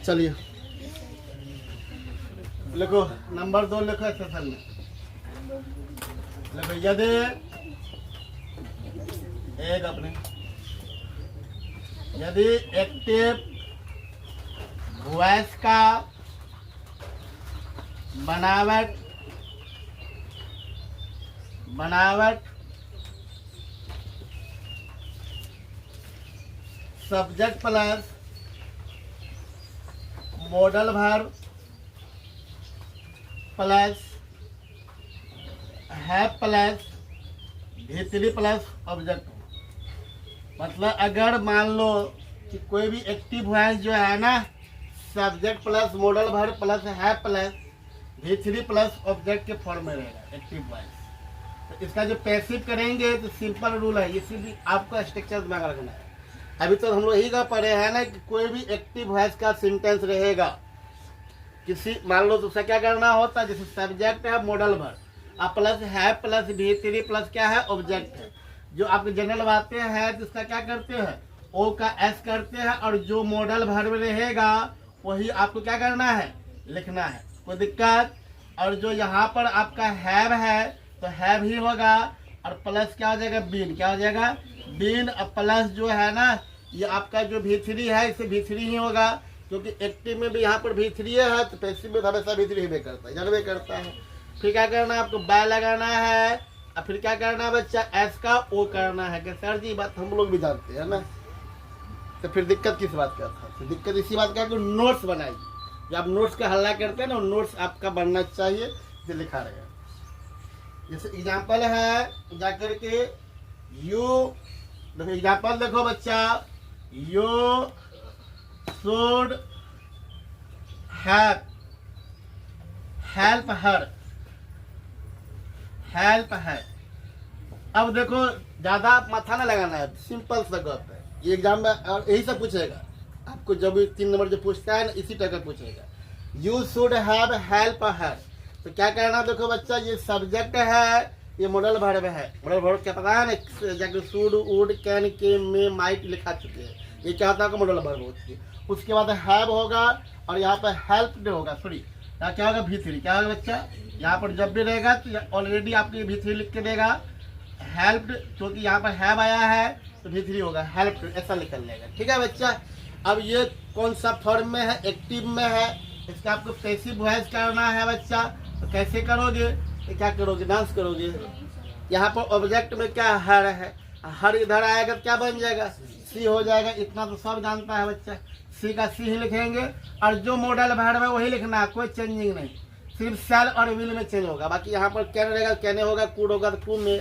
चलिए लिखो, नंबर 2 लिखो एक्सरसाइज में। लिखो यदि एक अपने यदि एक्टिव वॉइस का बनावट subject plus modal verb plus है प्लस V3 प्लस ऑब्जेक्ट। मतलब अगर मान लो कि कोई भी एक्टिव वॉइस जो है ना subject plus modal verb plus है प्लस V3 प्लस ऑब्जेक्ट के फॉर्म में रहेगा एक्टिव वॉइस। तो इसका जो पैसिव करेंगे तो सिंपल रूल है, इसी भी आपको स्ट्रक्चर में रखना है। अभी तो हम लोग यही का पढ़े हैं ना कि कोई भी एक्टिव वॉइस का सेंटेंस रहेगा किसी, मान लो तो उसका क्या करना होता है, जैसे सब्जेक्ट है मॉडल वर्ब अब प्लस है प्लस V3 प्लस क्या है ऑब्जेक्ट है। जो आपके जनरल बातें हैं तो उसका क्या करते हैं ओ का एस करते हैं और जो मॉडल वर्ब रहेगा वही आपको क्या करना है लिखना है, कोई दिक्कत। और जो यहाँ पर आपका हैव है तो हैव ही होगा और प्लस क्या हो जाएगा बीन, क्या हो जाएगा बीन। और प्लस जो है ना ये आपका जो V3 है इसे V3 ही होगा क्योंकि एक्टिव में भी यहाँ पर V3 है तो पैसिव में हमेशा V3 ही करता है, जानवे करता है। फिर क्या करना है आपको बाय लगाना है और फिर क्या करना है बच्चा एस का ओ करना है कि सर जी बात हम लोग भी जानते हैं ना। तो फिर दिक्कत किस बात का था, तो दिक्कत इसी बात का कि नोट्स बनाइए। जब आप नोट्स का हल्ला करते हैं ना नोट्स आपका बनना चाहिए, जो लिखा रहेगा। जैसे एग्जाम्पल है जाकर के यू देखो, एग्जाम्पल देखो बच्चा, यू शुड हेल्प हर। अब देखो ज्यादा माथा ना लगाना है, सिंपल सा गप है ये एग्जाम में और यही सब पूछेगा आपको। जब 3 नंबर जो पूछता है ना इसी तरह का पूछेगा। You should have help her, तो क्या करना देखो बच्चा, ये सब्जेक्ट है ये मॉडल वर्ब है। मॉडल वर्ब क्या पता है ना, जाके शुड वुड कैन के मे माइट लिखा चुके हैं, ये क्या होता है मॉडल वर्ब होती है। उसके बाद हैव होगा और यहाँ पर हेल्प्ड होगा, सॉरी यहाँ क्या होगा V3, क्या होगा बच्चा यहाँ पर जब भी रहेगा तो ऑलरेडी आपको ये V3 लिख के देगा। हेल्प्ड क्योंकि यहाँ पर हैव आया है तो V3 होगा, हेल्प्ड ऐसा निकल जाएगा। ठीक है बच्चा। अब ये कौन सा फॉर्म में है, एक्टिव में है, इसका आपको पैसिव वॉइस करना है बच्चा। तो कैसे करोगे, तो क्या करोगे डांस करोगे। यहाँ पर ऑब्जेक्ट में क्या हर है, हर इधर आएगा तो क्या बन जाएगा सी हो जाएगा। इतना तो सब जानता है बच्चा, सी का सी ही लिखेंगे और जो मॉडल वर्ब है वही लिखना है, कोई चेंजिंग नहीं। सिर्फ सेल और विल में चेंज होगा, बाकी यहाँ पर कैन रहेगा कैने होगा, कूड होगा तो कूड में,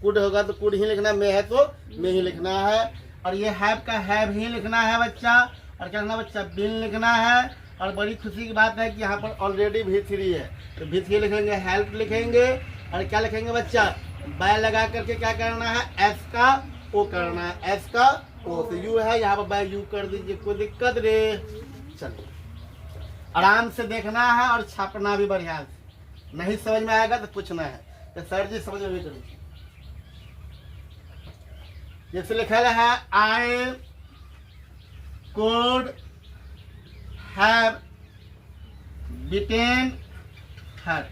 कूड होगा तो कूड ही लिखना, में है तो में ही लिखना है। और ये हैव का हैव ही लिखना है बच्चा। और क्या लिखना बच्चा बिन लिखना है। और बड़ी खुशी की बात है कि यहाँ पर ऑलरेडी V3 है तो V3 लिखेंगे, हेल्प लिखेंगे और क्या लिखेंगे बच्चा बाय लगा करके क्या करना है एस का ओ करना है, एस का ओ। तो यू है यहाँ पर बाय यू कर दीजिए, कोई दिक्कत रे। चलिए आराम से देखना है और छापना भी बढ़िया से, नहीं समझ में आएगा तो पूछना है तो सर जी समझ में भी करिए। जैसे लिखा है आई कुड हैव बीटेन हर।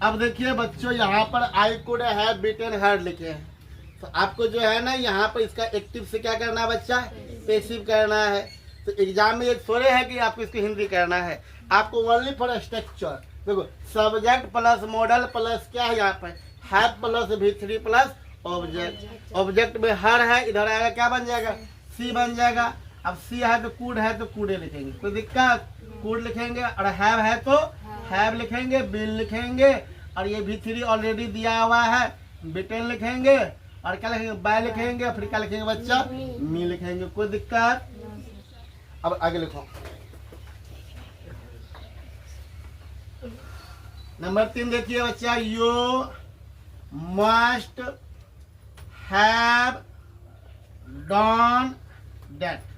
अब देखिए बच्चों यहाँ पर आई कुड हैव बीटेन हर लिखे हैं तो आपको जो है ना यहाँ पर इसका एक्टिव से क्या करना है बच्चा पैसिव करना है। तो एग्जाम में ये थोड़े है कि आपको इसकी हिंदी करना है, आपको ओनली फॉर स्ट्रक्चर। देखो सब्जेक्ट प्लस मॉडल प्लस क्या है यहाँ पर have plus V3 plus object. Object में हर है, इधर आएगा क्या बन जाएगा सी बन जाएगा। अब सी है तो कूडे लिखेंगे, कोई दिक्कत कूड लिखेंगे। और है तो हैव लिखेंगे, बिल लिखेंगे और ये V3 ऑलरेडी दिया हुआ है बिटेन लिखेंगे। और क्या लिखेंगे बाय लिखेंगे, फिर क्या लिखेंगे बच्चा मी लिखेंगे, कोई दिक्कत। अब आगे लिखो नंबर 3 देखिए बच्चा, you must have done that.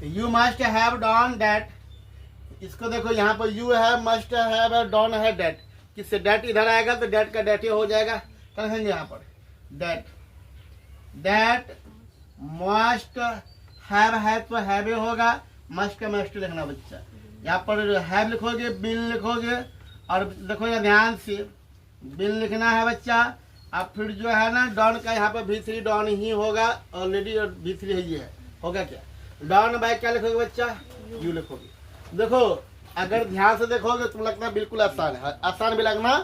You must have done that, इसको देखो यहाँ पर यू है मस्ट हैव डन है डेट, किससे डेट इधर आएगा तो डेट का डेट ही हो जाएगा। क्या लिखेंगे यहाँ पर डेट। दैट मस्ट हैव है तो हैव होगा, मस्ट का मस्ट लिखना बच्चा। यहाँ पर हैव लिखोगे, बिल लिखोगे, और देखो ये ध्यान से बिल लिखना है बच्चा। अब फिर जो है ना डॉन का यहाँ पर V3 डॉन ही होगा ऑलरेडी, और V3 ही है, होगा क्या डॉन बाय क्या लिखोगे बच्चा, यू लिखोगे। देखो अगर ध्यान से देखोगे तो लगता है बिल्कुल आसान है, आसान भी लगना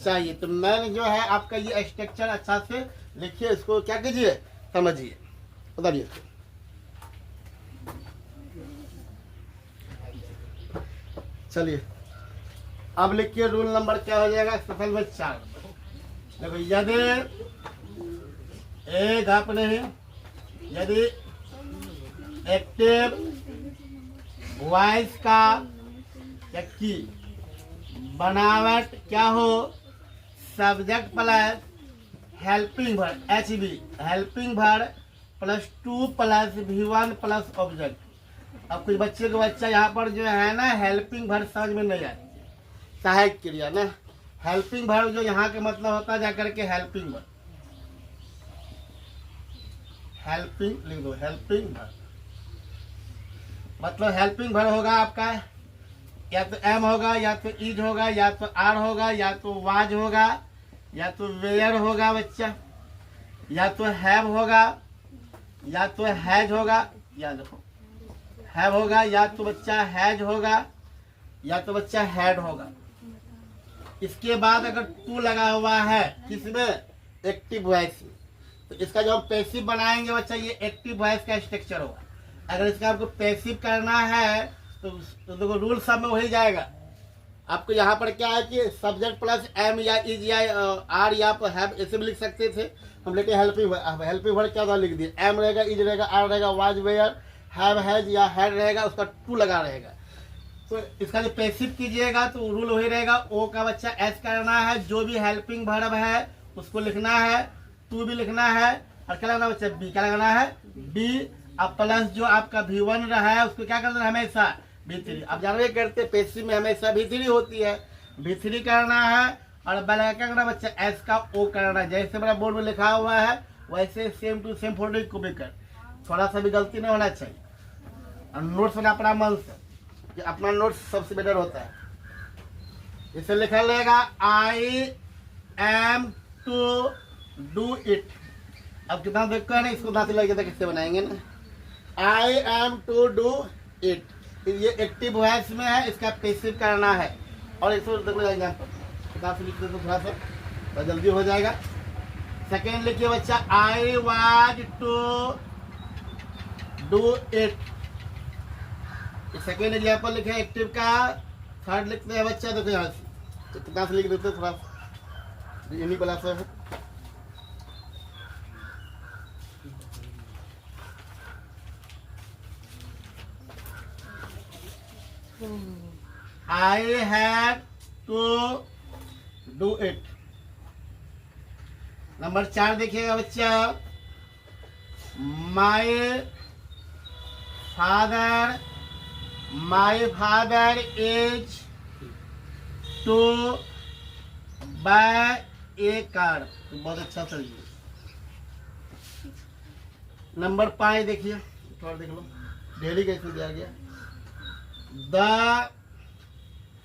चाहिए। तो मैंने जो है आपका ये स्ट्रक्चर अच्छा से लिखिए, इसको क्या कीजिए समझिए, उतारिए। चलिए अब लिखिए रूल नंबर क्या हो जाएगा सफल में 4। देखो यदि एक आपने यदि एक्टिव वॉइस का की बनावट क्या हो, subject plus helping verb HB helping verb +2 plus V1 plus object. अब कुछ बच्चे को बच्चा यहाँ पर जो है ना हेल्पिंग वर्ब समझ में नहीं आती, सहायक क्रिया ना, हेल्पिंग वर्ब जो यहाँ के मतलब होता है जाकर के हेल्पिंग वर्ब, हेल्पिंग लिख दो, हेल्पिंग वर्ब मतलब हेल्पिंग वर्ब होगा आपका या तो एम होगा, या तो इज होगा, या तो आर होगा, या तो वाज होगा, या तो वेयर होगा बच्चा, या तो हैव होगा, या तो हैज होगा, या देखो हैव होगा, या तो बच्चा हैज होगा, या तो बच्चा हैड होगा। इसके बाद अगर टू लगा हुआ है किसमें, एक्टिव वॉइस में, तो इसका जो हम पैसिव बनाएंगे बच्चा ये एक्टिव वॉइस का स्ट्रक्चर होगा। अगर इसका आपको पैसिव करना है तो देखो रूल सब में वही जाएगा। आपको यहाँ पर क्या है कि सब्जेक्ट प्लस एम या इज या आर या हैव ऐसे भी लिख सकते थे, हम लेके हेल्पिंग वर्ब क्या लिख दिए, एम रहेगा, इज रहेगा, आर रहेगा, वाज वेयर, हैव हैज या हैड रहेगा, उसका टू लगा रहेगा। तो इसका जो पैसिव कीजिएगा तो रूल वही रहेगा, ओ का बच्चा एस करना है, जो भी हेल्पिंग वर्ब है उसको लिखना है, टू भी लिखना है, और क्या लगना बच्चा बी, क्या लगाना है बी। अब प्लस जो आपका V1 रहा है उसको क्या करना है हमेशा V3। अब जानवे करते पैसिव में हमेशा V3 होती है, V3 करना है, और बड़ा क्या करना बच्चा एस का ओ करना है। जैसे मेरा बोर्ड में लिखा हुआ है वैसे सेम टू सेम फोल्डर को भी कर, थोड़ा सा भी गलती नहीं होना चाहिए। और नोट्स बना अपना मन से, कि अपना नोट्स सबसे बेटर होता है। इसे लिखा रहेगा I am to do it. अब कितना देखो है ना, इसको दांत लगे किससे बनाएंगे ना, I am to do it, ये एक्टिव वॉइस में है, इसका पैसिव करना है। और इसको देखो एग्जाम्पल किताब से लिख दो तो थोड़ा सा तो जल्दी हो जाएगा। सेकेंड लिखिए बच्चा I was to do it, second example लिखे एक्टिव का। थर्ड लिखते हैं बच्चा देखो यहाँ से तो कितना से लिख देते थोड़ा इन्हीं क्लास है। I had to do it। Number 4 देखिएगा बच्चा, my father is to buy a car। बहुत अच्छा चलिए। नंबर 5 देखिए, थोड़ा देख लो डेली कैसे दिया गया। The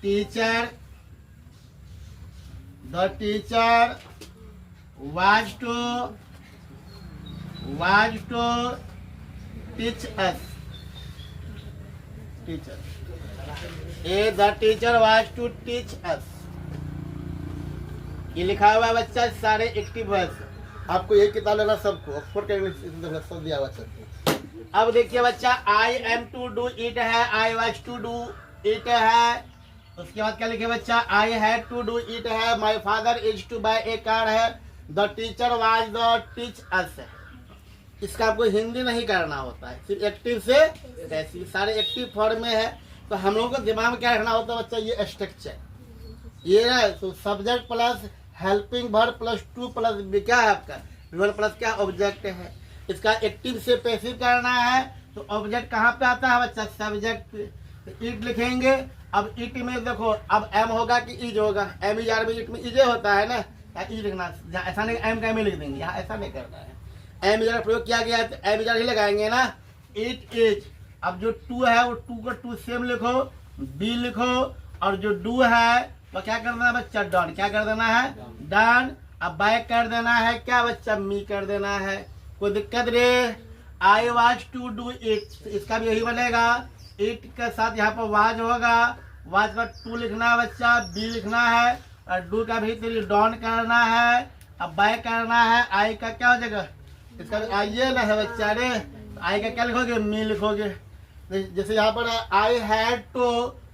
teacher was to teach us। Teacher the teacher was to teach us, ये लिखा हुआ है बच्चा सारे एक्टिव वॉइस। आपको एक किताब लेना सबको, ऑक्सफोर्ड का इंग्लिश सब दिया हुआ सबको। अब देखिए बच्चा I am to do it है, I was to do it है, उसके बाद क्या लिखे बच्चा I had to do it है, my father is to buy a car है, the teacher was the teach us है। इसका आपको हिंदी नहीं करना होता है, सिर्फ एक्टिव से पैसिव, सारे एक्टिव फॉर्म में है। तो हम लोगों को दिमाग में क्या रखना होता है बच्चा, ये स्ट्रक्चर ये है। तो subject plus helping verb +2 plus क्या है आपका V1 प्लस क्या ऑब्जेक्ट है। इसका एक्टिव से पैसिव करना है तो ऑब्जेक्ट कहाँ पे आता है बच्चा, सब्जेक्ट पे। तो इट लिखेंगे। अब इट में देखो अब एम होगा कि इज होगा, एम इज आर में इट में इजे होता है ना, इज लिखना, ऐसा नहीं एम का एम लिख देंगे, यहाँ ऐसा नहीं करना है। एम इजर का प्रयोग किया गया है, तो एम इजर ही लगाएंगे ना। इट इज, अब जो टू है वो टू को टू सेम लिखो, बी लिखो, और जो डू है वो क्या कर देना बच्चा, डन। क्या कर देना है, डन। अब बाय कर देना है क्या बच्चा, मी कर देना है। कोई दिक्कत रे, I was to do it, इसका भी यही बनेगा। इट के साथ यहाँ पर वाज होगा, वाज पर टू लिखना है बच्चा, बी लिखना है, और डू का भी डॉन करना है। अब बाय करना है, आई का क्या हो जाएगा, इसका भी आइए ना है बच्चा रे, आई का क्या लिखोगे, मी लिखोगे। जैसे यहाँ पर I had to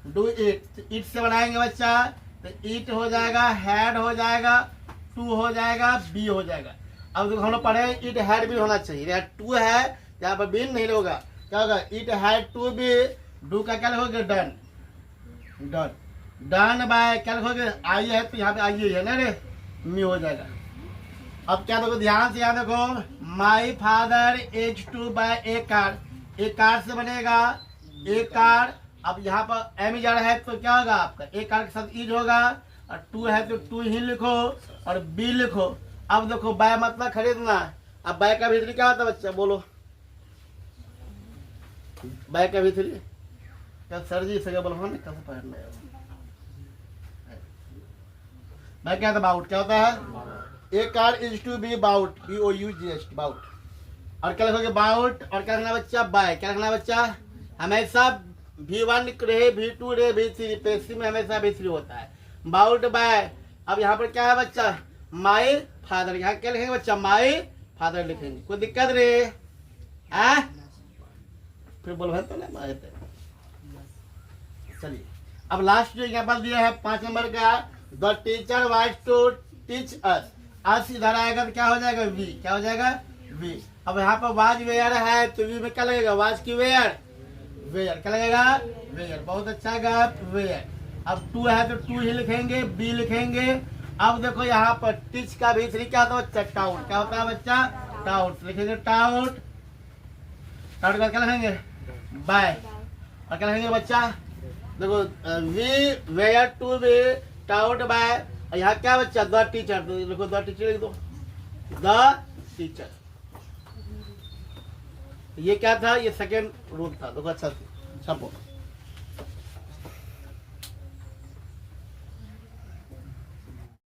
do it, it से बनाएंगे बच्चा, तो इट हो जाएगा, हैड हो जाएगा, टू हो जाएगा, बी हो जाएगा। अब देखो हम लोग पढ़े इट हैड भी होना चाहिए, टू है यहाँ पर बी नहीं होगा, क्या होगा, it had to be, do का क्या लिखोगे, डन। डन, डन बाय क्या लिखोगे, आई है तो यहाँ पे आई है ना रे, मी हो जाएगा। अब क्या देखो ध्यान से, यहाँ देखो, my father is to buy a car, a car से बनेगा, ए कार। अब यहाँ पर एम इजर है तो क्या होगा आपका, ए कार के साथ इज होगा, और टू है तो टू ही लिखो, और बी लिखो। अब देखो बाय मतलब खरीदना, अब बाय का भीतरी क्या होता है बच्चा, बोलो बाय का भीतरी क्या, सर जी सगे बोलो ना कैसे पढ़ना है। बाय क्या होता है, बाउट क्या होता है, a car is to be bought, B O U G S, bought. और क्या लिखोगे, बाउट, और क्या रखना बच्चा, बाय। क्या रखना बच्चा, हमेशा V1 रहे, V2 रहे, V3, पेस्ट्री में हमेशा V3 होता है, बाउट बाय। अब यहाँ पर क्या है बच्चा, माई फादर, यहाँ क्या लिखेंगे बच्चा, माई फादर लिखेंगे। कोई दिक्कत रे, फिर बोल भाई तो ना। चलिए अब लास्ट जो एग्जाम्पल दिया है 5 नंबर का, the teacher was to teach us इधर आएगा तो क्या हो जाएगा, वी। क्या हो जाएगा, वी। अब यहाँ पर वाज वेयर है तो वी में क्या लगेगा, वाज की वेयर, वेयर क्या लगेगा, वेयर। बहुत अच्छा गा, वेयर। अब टू है तो टू ही लिखेंगे, बी लिखेंगे। अब देखो यहाँ पर टीच का भी थ्री क्या होता है बच्चा, टाउट। क्या होता है बच्चा, टाउट लिखेंगे, टाउट। टाउट का क्या लिखेंगे, बाय। और क्या लिखेंगे बच्चा, देखो we were to be taught by. और यहाँ क्या बच्चा, द टीचर, तो देखो द टीचर लिख दो, द टीचर। ये क्या था, ये सेकेंड रूल था, देखो अच्छा छापो।